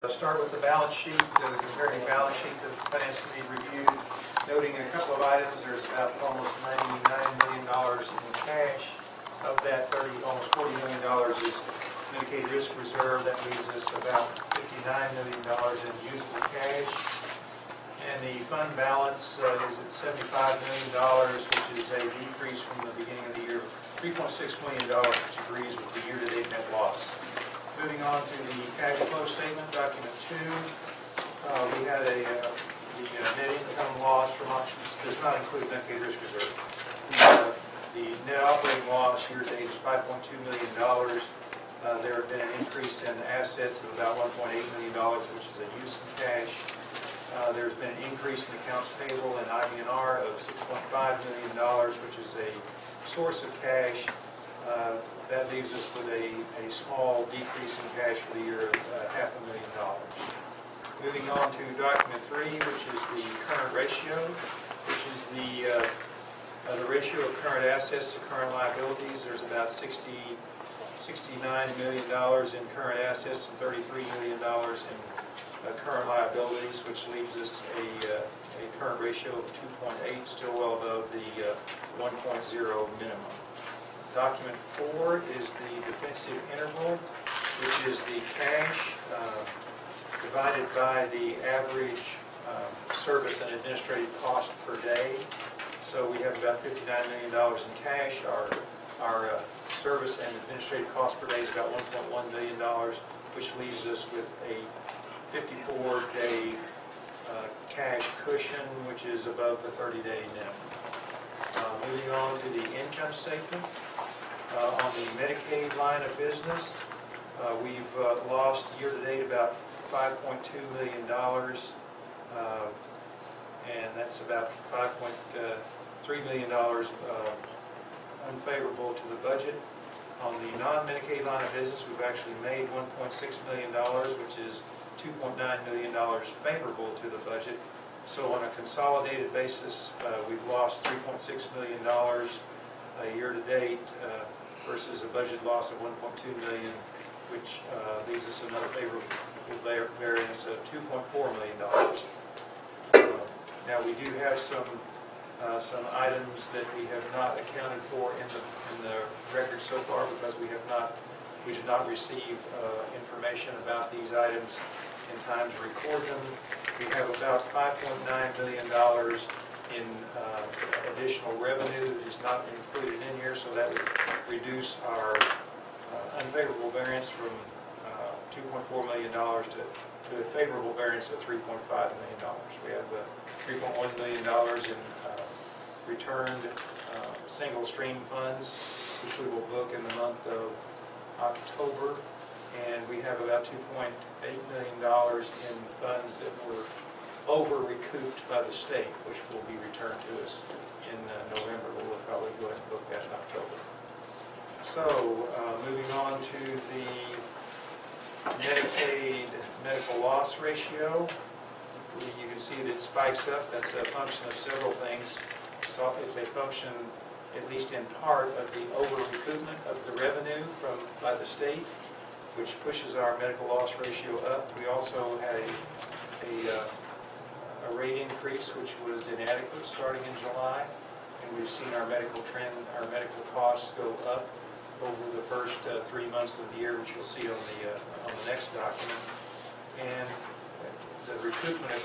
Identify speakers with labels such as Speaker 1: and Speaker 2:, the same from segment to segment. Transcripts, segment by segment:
Speaker 1: I'll start with the balance sheet, the comparative balance sheet that the Finance Committee reviewed, noting a couple of items. There's about almost $99 million in cash. Of that, almost $40 million is Medicaid risk reserve. That leaves us about $59 million in usable cash. And the fund balance is at $75 million, which is a decrease from the beginning of the year, $3.6 million, which agrees with the year-to-date net loss. Moving on to the cash flow statement, document 2, we had the net income loss from options does not include Medicaid risk reserve. The net operating loss year-to-date is $5.2 million. There have been an increase in assets of about $1.8 million, which is a use of cash. There's been an increase in accounts payable and IBNR of $6.5 million, which is a source of cash. That leaves us with a small decrease in cash for the year of $500,000. Moving on to document 3, which is the current ratio, which is the ratio of current assets to current liabilities. There's about $69 million in current assets and $33 million in current liabilities, which leaves us a current ratio of 2.8, still well above the 1.0 minimum. Document 4 is the defensive interval, which is the cash divided by the average service and administrative cost per day. So we have about $59 million in cash. Our service and administrative cost per day is about $1.1 million, which leaves us with a 54-day cash cushion, which is above the 30-day minimum. Moving on to the income statement. On the Medicaid line of business, we've lost year-to-date about $5.2 million, and that's about $5.3 million unfavorable to the budget. On the non-Medicaid line of business, we've actually made $1.6 million, which is $2.9 million favorable to the budget. So on a consolidated basis, we've lost $3.6 million year-to-date versus a budget loss of $1.2 million, which leaves us another favorable variance of $2.4 million. Now we do have some items that we have not accounted for in the record so far because we did not receive information about these items in time to record them. We have about $5.9 million in additional revenue that is not included in here, so that would reduce our unfavorable variance from $2.4 million to a favorable variance of $3.5 million. We have $3.1 million in returned single stream funds, which we will book in the month of October, and we have about $2.8 million in funds that were over-recouped by the state, which will be returned to us in November, but we'll probably go ahead and book that in October. So, moving on to the Medicaid medical loss ratio, you can see that it spikes up. That's a function of several things. So it's a function, at least in part, of the over-recoupment of the revenue by the state, which pushes our medical loss ratio up. We also had a rate increase which was inadequate starting in July, and we've seen our medical costs go up over the first 3 months of the year, which you'll see on the next document. And the recoupment of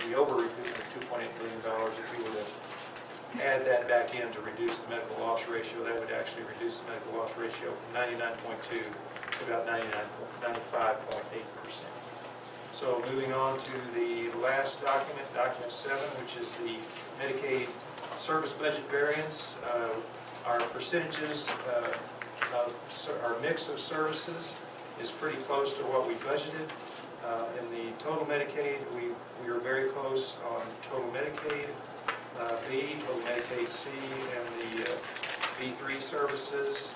Speaker 1: the over-recoupment of $2.8 million, if we were to add that back in to reduce the medical loss ratio, that would actually reduce the medical loss ratio from 99.2 to about 95.8%. So moving on to the last document, document 7, which is the Medicaid service budget variance. Our percentages our mix of services is pretty close to what we budgeted. In the total Medicaid, we are very close on total Medicaid B, total Medicaid C, and the B3 services.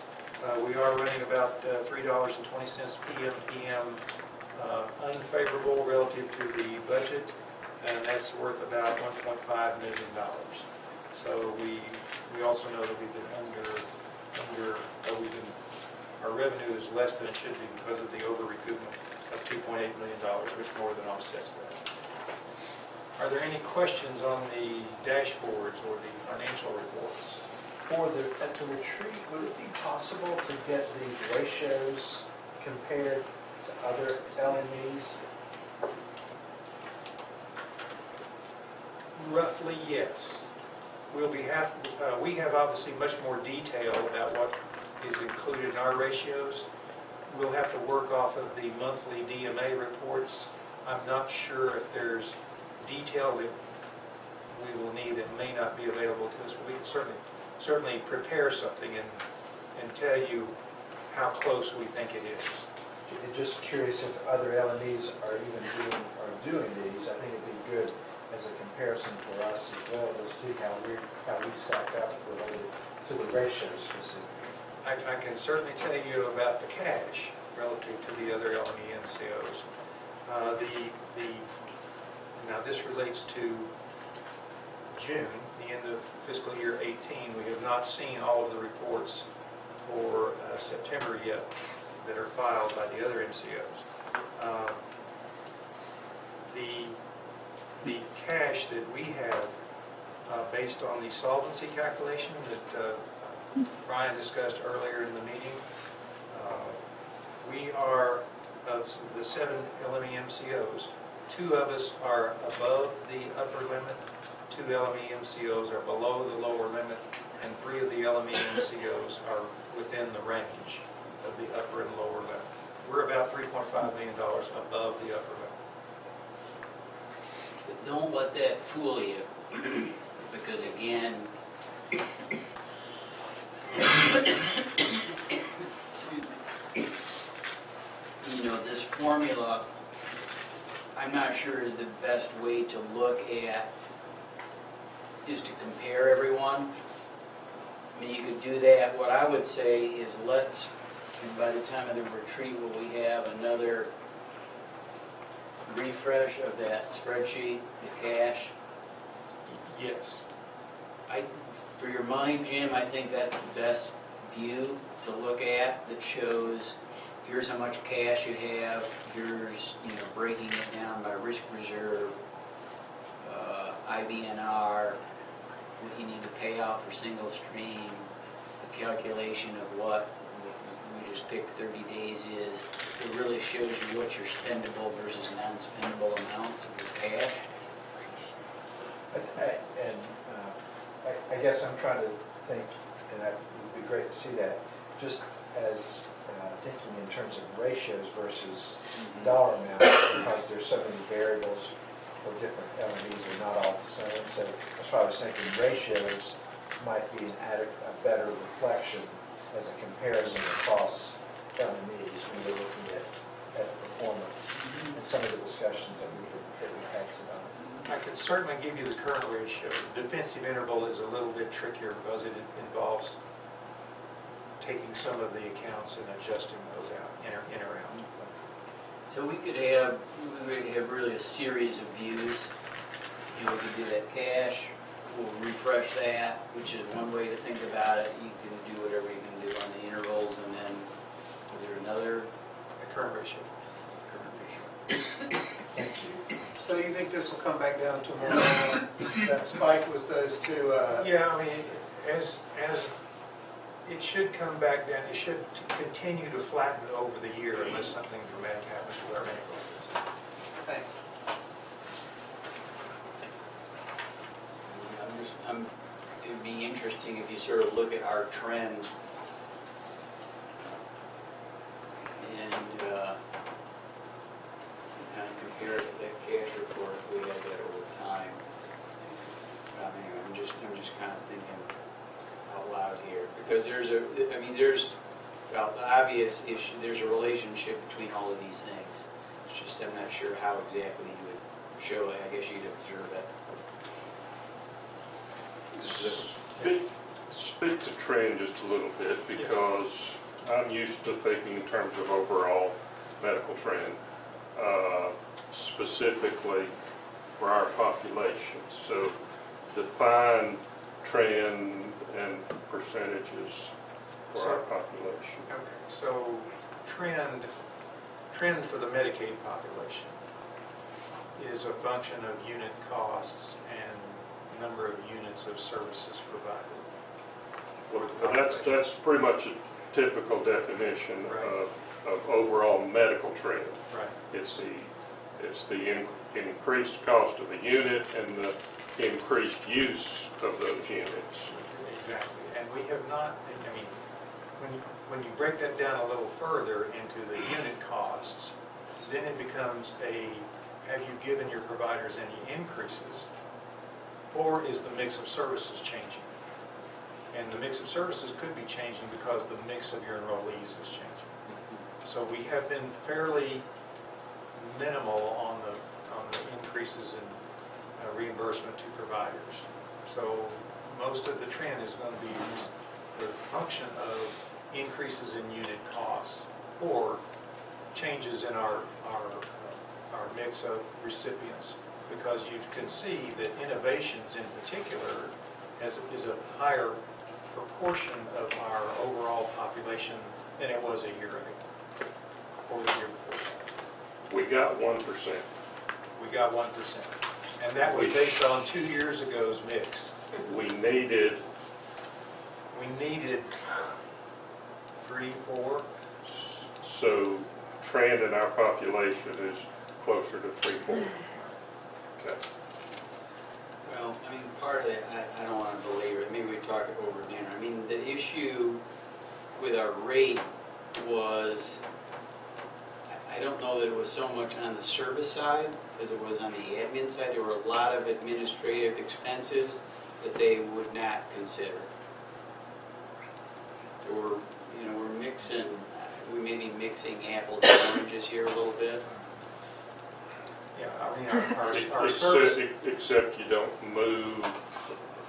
Speaker 1: We are running about $3.20 PM unfavorable relative to the budget, and that's worth about $1.5 million. So we also know that we've been our revenue is less than it should be because of the over-recoupment of $2.8 million, which more than offsets that. Are there any questions on the dashboards or the financial reports?
Speaker 2: At the retreat, would it be possible to get the ratios compared to other LMEs?
Speaker 1: Roughly, yes. We have obviously much more detail about what is included in our ratios. We'll have to work off of the monthly DMA reports. I'm not sure if there's detail that we will need that may not be available to us, but we can certainly prepare something and tell you how close we think it is.
Speaker 2: I'm just curious if other LMEs are doing these. I think it'd be good as a comparison for us as well to see how we stack up related to the ratios specifically.
Speaker 1: I can certainly tell you about the cash relative to the other LME NCOs. Now this relates to June, the end of fiscal year 18. We have not seen all of the reports for September yet that are filed by the other NCOs. The cash that we have based on the solvency calculation that Brian discussed earlier in the meeting, we are, of the 7 LME MCOs, 2 of us are above the upper limit, 2 LME MCOs are below the lower limit, and 3 of the LME MCOs are within the range of the upper and lower limit. We're about $3.5 million above the upper limit.
Speaker 3: But don't let that fool you, because again, you know, this formula, I'm not sure is the best way to look at, is to compare everyone. I mean, you could do that. What I would say is let's, and by the time of the retreat, will we have another refresh of that spreadsheet, the cash?
Speaker 1: Yes.
Speaker 3: For your mind, Jim, I think that's the best view to look at that shows here's how much cash you have, here's, you know, breaking it down by risk reserve, IBNR, what you need to pay out for single stream, the calculation of what we just picked 30 days is. It really shows you what your spendable versus non-spendable amounts of your cash.
Speaker 2: I guess I'm trying to think, and it would be great to see that, just as thinking in terms of ratios versus dollar amount, because there's so many variables for different LMEs are not all the same. So that's why I was thinking ratios might be a better reflection as a comparison across LMEs when you're looking at performance and some of the discussions that we had tonight.
Speaker 1: I could certainly give you the current ratio. The defensive interval is a little bit trickier because it involves taking some of the accounts and adjusting those out in or out.
Speaker 3: So we could have really a series of views. You know, we could do that cash, we'll refresh that, which is one way to think about it. You can do whatever you can do on the intervals, and then is there another?
Speaker 1: The current ratio.
Speaker 4: So you think this will come back down to more normal? That spike was those 2?
Speaker 1: Yeah, I mean, as it should come back down. It should continue to flatten over the year unless something dramatic happens with our medical system.
Speaker 4: Thanks.
Speaker 3: It'd be interesting if you sort of look at our trend and kind of compare it to that cash report if we had that over time. Anyway, I'm just kind of thinking out loud here, because well, the obvious issue, there's a relationship between all of these things. It's just I'm not sure how exactly you would show it. I guess you'd observe it.
Speaker 5: Speak to trend just a little bit, because I'm used to thinking in terms of overall medical trend, specifically for our population. So define trend and percentages for our population.
Speaker 1: Okay, so trend for the Medicaid population is a function of unit costs and number of units of services provided.
Speaker 5: Well, that's pretty much a typical definition of overall medical trend.
Speaker 1: Right.
Speaker 5: It's the increased cost of a unit and the increased use of those units.
Speaker 1: Exactly. And we have not, I mean, when you break that down a little further into the unit costs, then it becomes have you given your providers any increases? Or is the mix of services changing? And the mix of services could be changing because the mix of your enrollees is changing. So we have been fairly minimal on the increases in reimbursement to providers. So most of the trend is going to be the function of increases in unit costs or changes in our mix of recipients, because you can see that innovations in particular is a higher proportion of our overall population than it was a year ago or the year before.
Speaker 5: We got 1%.
Speaker 1: We got 1%. And that was based on 2 years ago's mix.
Speaker 5: We needed
Speaker 1: 3, 4.
Speaker 5: So trend in our population is closer to 3, 4. Okay.
Speaker 3: Well, I mean, part of it, I don't want to belabor it, maybe we talk it over dinner. I mean, the issue with our rate was, I don't know that it was so much on the service side as it was on the admin side. There were a lot of administrative expenses that they would not consider. So we're mixing, we may be mixing apples and oranges here a little bit.
Speaker 1: Yeah, I mean, our service.
Speaker 5: Except you don't move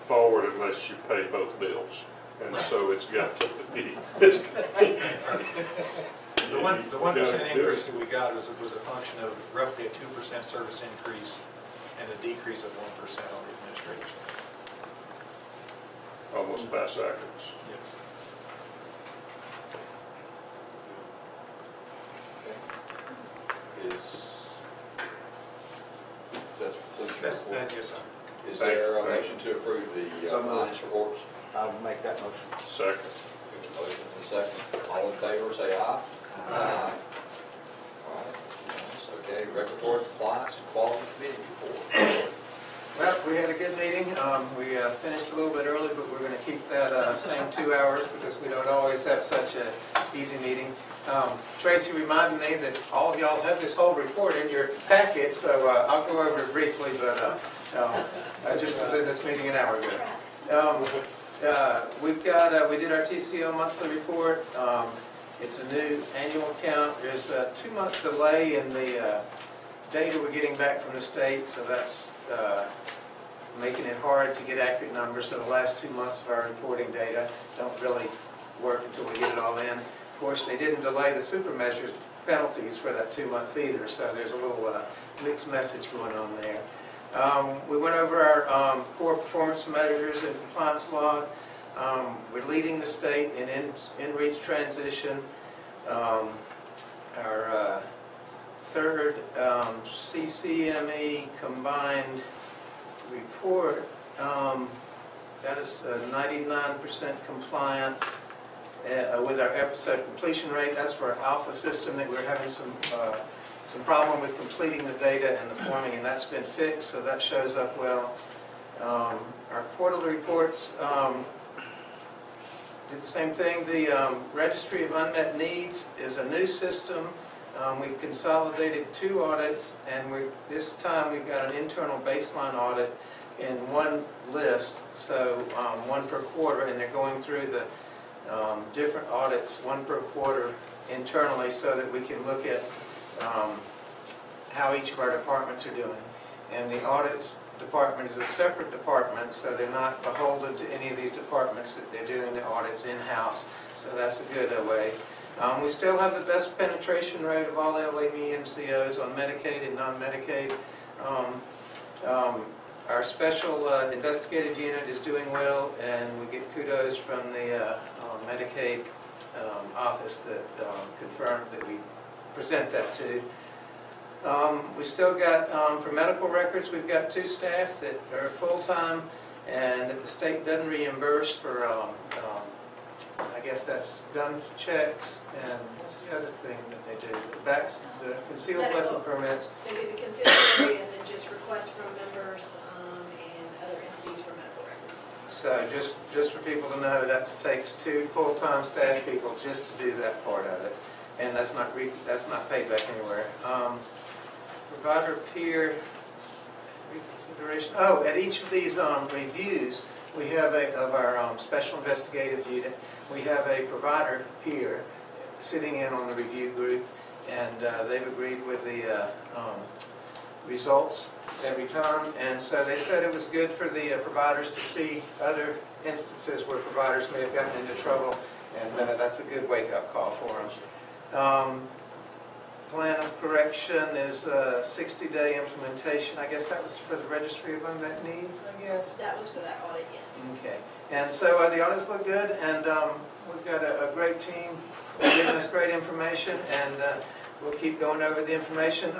Speaker 5: forward unless you pay both bills. And so it's got to be.
Speaker 1: The 1% increase that we got was a function of roughly a 2% service increase and a decrease of 1% on the administrative side.
Speaker 5: Almost by seconds.
Speaker 1: Yes.
Speaker 6: That's completion
Speaker 1: That's,
Speaker 6: report.
Speaker 1: yes, sir.
Speaker 6: Is there a motion to approve the
Speaker 2: So moved.
Speaker 6: finance reports?
Speaker 2: I'll make that motion.
Speaker 5: Second.
Speaker 6: We have a motion and a second. All in favor, say aye. Aye. All right. Yes, okay, regulatory compliance and quality committee report.
Speaker 4: Well, we had a good meeting. We finished a little bit early, but we're going to keep that same 2 hours because we don't always have such an easy meeting. Tracy reminded me that all of y'all have this whole report in your packet, so I'll go over it briefly, but I just was in this meeting an hour ago. We did our TCO monthly report. It's a new annual account. There's a 2-month delay in the data we're getting back from the state, so that's making it hard to get accurate numbers. So the last 2 months of our reporting data don't really work until we get it all in. Of course, they didn't delay the super measures penalties for that 2 months either, so there's a little mixed message going on there. We went over our core performance measures and compliance log. We're leading the state in in-reach transition. Our third CCME combined report, that is 99% compliance with our episode completion rate. That's for our alpha system that we're having some problem with completing the data and the forming, and that's been fixed, so that shows up well. Our quarterly reports did the same thing. The Registry of Unmet Needs is a new system. We've consolidated 2 audits, and this time we've got an internal baseline audit in one list, so 1 per quarter, and they're going through the different audits, 1 per quarter internally, so that we can look at how each of our departments are doing. And the audits department is a separate department, so they're not beholden to any of these departments, that they're doing the audits in-house, so that's a good way. We still have the best penetration rate of all LME MCOs on Medicaid and non-Medicaid. Our special investigative unit is doing well, and we get kudos from the Medicaid office that confirmed that we present that to. We still got, for medical records, we've got 2 staff that are full-time, and that the state doesn't reimburse for, I guess that's gun checks, and what's the other thing that they do? The concealed
Speaker 7: Medical.
Speaker 4: weapon permits.
Speaker 7: They do the concealed carry and then just requests from members and other entities for medical records.
Speaker 4: So just for people to know, that takes 2 full-time staff people just to do that part of it, and that's not paid back anywhere. Provider peer reconsideration. Oh, at each of these reviews, we have of our special investigative unit, we have a provider peer sitting in on the review group, and they've agreed with the results every time, and so they said it was good for the providers to see other instances where providers may have gotten into trouble, and that's a good wake-up call for them. Plan of correction is a 60-day implementation. I guess that was for the registry of unmet needs, I guess.
Speaker 7: That was for that audit, yes.
Speaker 4: Okay, and so the audits look good, and we've got a great team giving us great information, and we'll keep going over the information.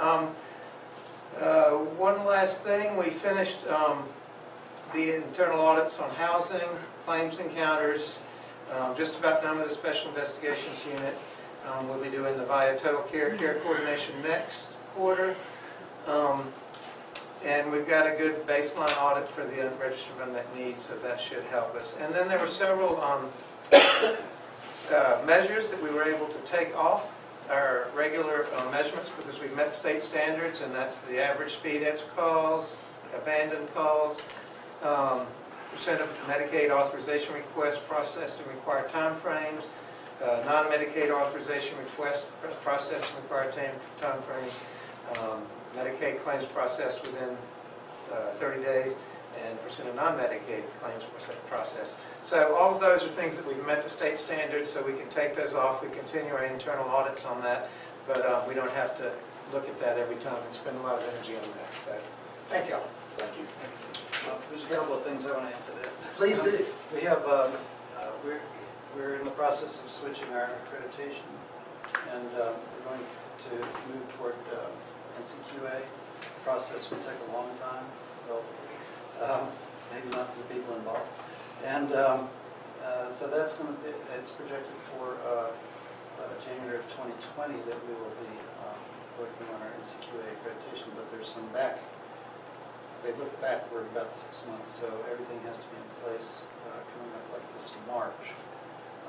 Speaker 4: One last thing, we finished the internal audits on housing, claims encounters, just about done with the special investigations unit. We'll be doing the Vaya Total Care Coordination next quarter. And we've got a good baseline audit for the Register of Unmet Needs, so that should help us. And then there were several measures that we were able to take off our regular measurements because we've met state standards, and that's the average speed answer calls, abandoned calls, percent of Medicaid authorization requests processed in required timeframes, non-Medicaid authorization requests processed in required timeframes, Medicaid claims processed within 30 days, and percent of non-Medicaid claims processed. So all of those are things that we've met the state standards, so we can take those off. We continue our internal audits on that, but we don't have to look at that every time and spend a lot of energy on that. So thank you all.
Speaker 6: Thank you.
Speaker 8: There's a couple of things I want to add to that.
Speaker 2: Please do.
Speaker 8: We have, we're in the process of switching our accreditation, and we're going to move toward NCQA. The process will take a long time, well, maybe not for the people involved. And so that's going to be, it's projected for January of 2020 that we will be working on our NCQA accreditation, but there's some they look backward about 6 months, so everything has to be in place coming up like this March.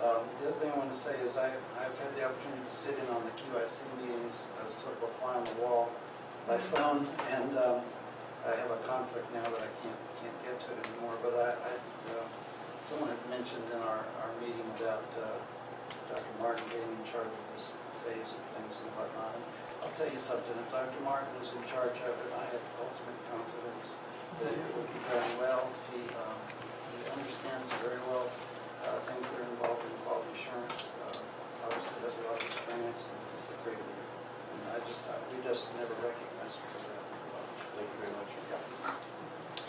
Speaker 8: The other thing I want to say is I've had the opportunity to sit in on the QIC meetings as sort of a fly on the wall by phone, and I have a conflict now that I can't get to it anymore. But someone had mentioned in our meeting about Dr. Martin being in charge of this phase of things and whatnot. And I'll tell you something, if Dr. Martin is in charge of it, I have ultimate confidence that it will be done well. He understands very well things that are involved in quality assurance. Obviously has a lot of experience, and he's a great leader. And we just never recognized him for that.
Speaker 6: Thank you very much.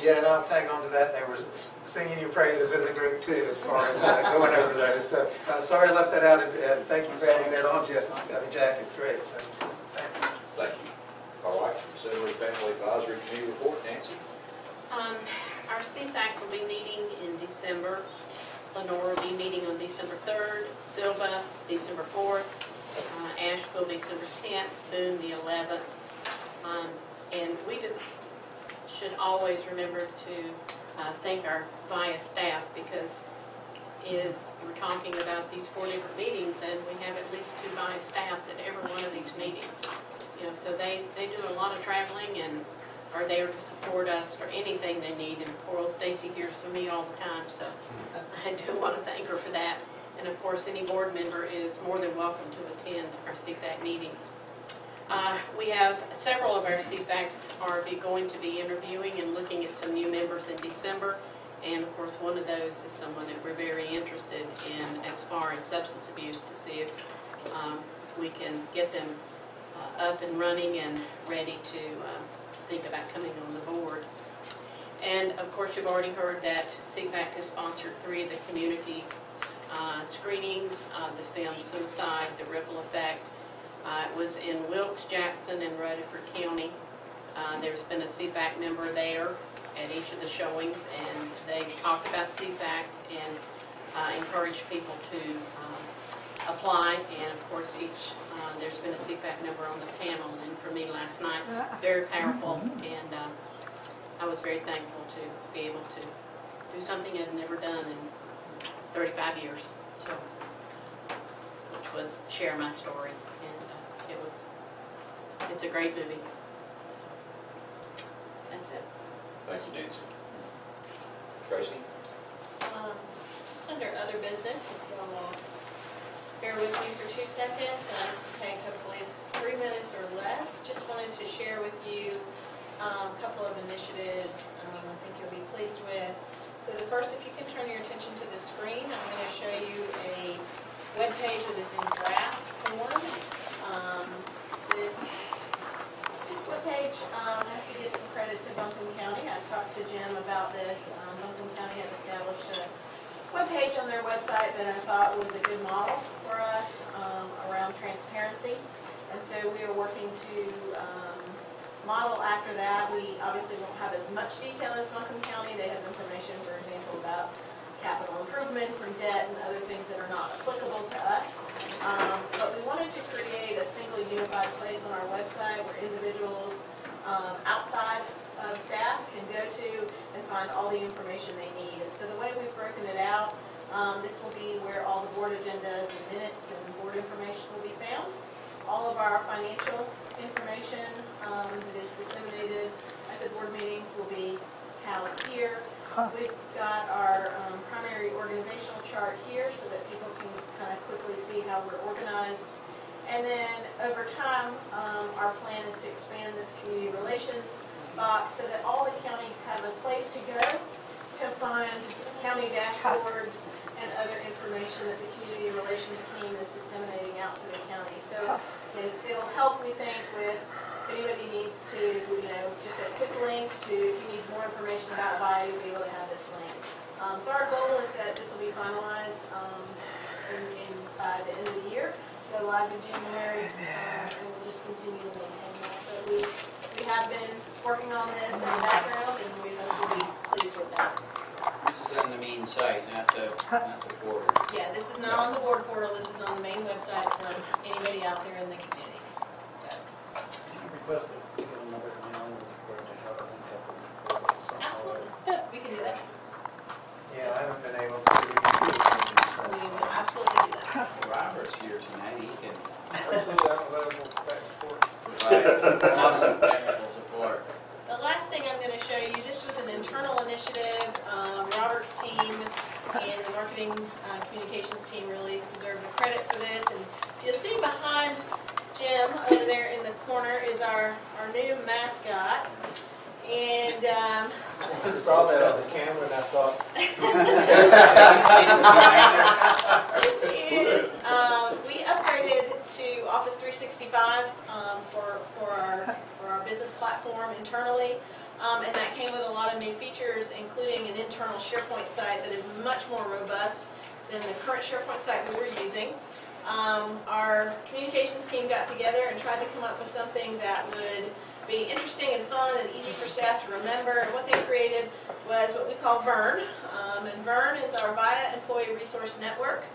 Speaker 4: Yeah, and I'll tag on to that. They were singing your praises in the group too, as far as going over those. So I'm sorry I left that out, and thank you for adding that on, Jeff. Jack, it's great. So thanks.
Speaker 6: Thank you. All right, Consumer and Family Advisory Committee report, Nancy.
Speaker 9: Our CFAC will be meeting in December. Lenore will be meeting on December 3rd, Silva December 4th, Asheville December 10th, Boone the 11th. And we just should always remember to thank our VIA staff, because we're talking about these 4 different meetings, and we have at least 2 VIA staffs at every one of these meetings. So they do a lot of traveling and are there to support us for anything they need. And poor old Stacy hears from me all the time, so I do want to thank her for that. And of course, any board member is more than welcome to attend our CFAC meetings. We have several of our CFACs are going to be interviewing and looking at some new members in December. And of course, one of those is someone that we're very interested in as far as substance abuse, to see if we can get them up and running and ready to think about coming on the board. And of course, you've already heard that CFAC has sponsored 3 of the community screenings, the film Suicide, The Ripple Effect. It was in Wilkes, Jackson, and Rutherford County. There's been a CFAC member there at each of the showings, and they've talked about CFAC and encouraged people to apply. And of course, there's been a CFAC member on the panel, and for me last night, very powerful, and I was very thankful to be able to do something I'd never done in 35 years, so, which was share my story, and it's a great movie. So, that's it.
Speaker 6: Thank you, Nancy. Tracy?
Speaker 7: Just under other business, if y'all will bear with me for 2 seconds, and this will take hopefully 3 minutes or less. Just wanted to share with you a couple of initiatives I think you'll be pleased with. So the first, if you can turn your attention to the screen, I'm going to show you a web page that is in draft form. This webpage, I have to give some credit to Buncombe County. I talked to Jim about this. Buncombe County had established a webpage on their website that I thought was a good model for us around transparency. And so we are working to model after that. We obviously won't have as much detail as Buncombe County. They have information, for example, about capital improvements and debt and other things that are not applicable to us. But we wanted to create a single unified place on our website where individuals outside of staff can go to and find all the information they need. And so the way we've broken it out, this will be where all the board agendas and minutes and board information will be found. All of our financial information that is disseminated at the board meetings will be housed here. We've got our primary organizational chart here so that people can kind of quickly see how we're organized. And then over time, our plan is to expand this community relations box so that all the counties have a place to go to find county dashboards and other information that the community relations team is disseminating out to the county. So it'll help, we think, with if anybody needs to, just a quick link to, if you need more information about Vaya, you'll be able to have this link. So our goal is that this will be finalized by the end of the year, go live in January, and we'll just continue to maintain that. But we have been working on this in the background, and we hope to be pleased with that.
Speaker 3: This is on the main site, not the portal.
Speaker 7: Yeah, this is not on the board portal, this is on the main website for anybody out there in the community. So,
Speaker 8: Request that we get another mailing with the board to have a link up in the portal somehow.
Speaker 7: absolutely, we can do that.
Speaker 4: Yeah, I haven't been able to.
Speaker 7: We will absolutely do that.
Speaker 3: Robert's here tonight, he can
Speaker 4: Absolutely, I'm available for back and forth.
Speaker 3: provide awesome technical support.
Speaker 7: The last thing I'm going to show you, this was an internal initiative. Robert's team and the marketing communications team really deserve the credit for this. And you'll see behind Jim over there in the corner is our new mascot. And
Speaker 2: I saw that on the camera and I thought,
Speaker 7: this is, we upgraded to Office 365 for our business platform internally. And that came with a lot of new features, including an internal SharePoint site that is much more robust than the current SharePoint site we were using. Our communications team got together and tried to come up with something that would be interesting and fun and easy for staff to remember. And what they created was what we call VERN. And VERN is our Vaya Employee Resource Network.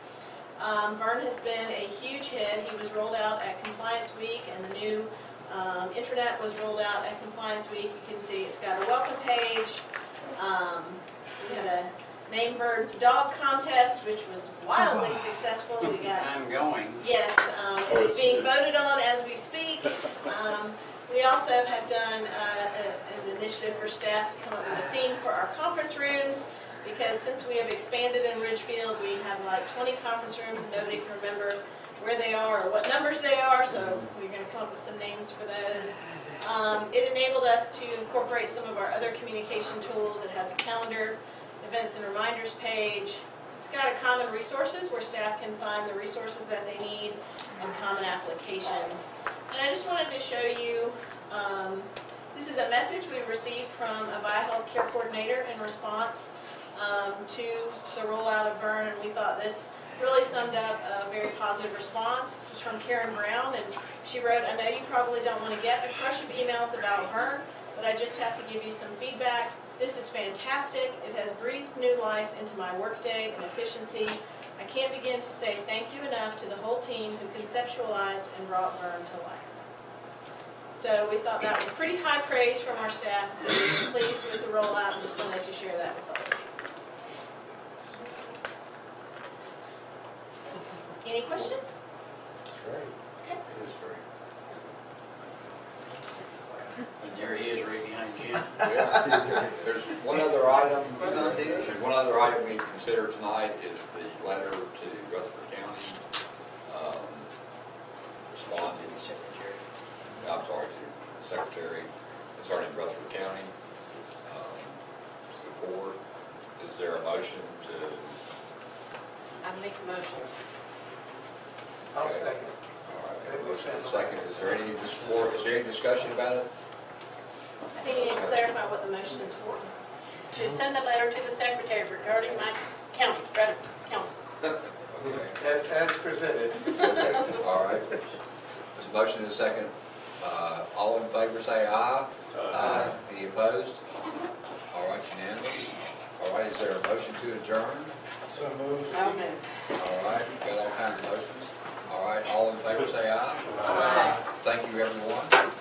Speaker 7: VERN has been a huge hit. He was rolled out at Compliance Week, and the new intranet was rolled out at Compliance Week. You can see it's got a welcome page. We had a Name VERN's dog contest, which was wildly successful. We got,
Speaker 3: I'm going.
Speaker 7: yes, it's being voted on as we speak. We also have done an initiative for staff to come up with a theme for our conference rooms, because since we have expanded in Ridgefield, we have like 20 conference rooms and nobody can remember where they are or what numbers they are, so we're going to come up with some names for those. It enabled us to incorporate some of our other communication tools. It has a calendar, events and reminders page. It's got a common resources where staff can find the resources that they need and common applications. And I just wanted to show you, This is a message we received from a Vaya Healthcare coordinator in response to the rollout of Vern, and we thought this really summed up a very positive response. This was from Karen Brown, and she wrote, "I know you probably don't want to get a crush of emails about Vern, but I just have to give you some feedback. This is fantastic. It has breathed new life into my workday and efficiency. I can't begin to say thank you enough to the whole team who conceptualized and brought Vern to life." So we thought that was pretty high praise from our staff, so we were pleased with the rollout and just wanted to share that with all of you. Any questions?
Speaker 2: That's great.
Speaker 7: Okay.
Speaker 2: It is great.
Speaker 3: And there he is right behind Jim.
Speaker 6: Yeah. There's one other item, we need to consider tonight is the letter to Rutherford County, responding, I'm sorry, to the Secretary concerning Rutherford County, support. Is there a motion to?
Speaker 9: I make a motion.
Speaker 4: I'll second.
Speaker 6: All right, motion and a second. Is there any discussion about it?
Speaker 7: I think you need to clarify what the motion is for.
Speaker 9: To send a letter to the Secretary regarding my county, Rutherford County.
Speaker 6: Okay.
Speaker 4: As presented.
Speaker 6: All right. There's a motion and a second. All in favor say aye. Aye. Any opposed? All right, unanimous. All right, is there a motion to adjourn?
Speaker 2: So moved.
Speaker 9: I'll move.
Speaker 6: All right, we've got all kinds of motions. All right, all in favor say aye.
Speaker 9: Aye.
Speaker 6: Thank you, everyone.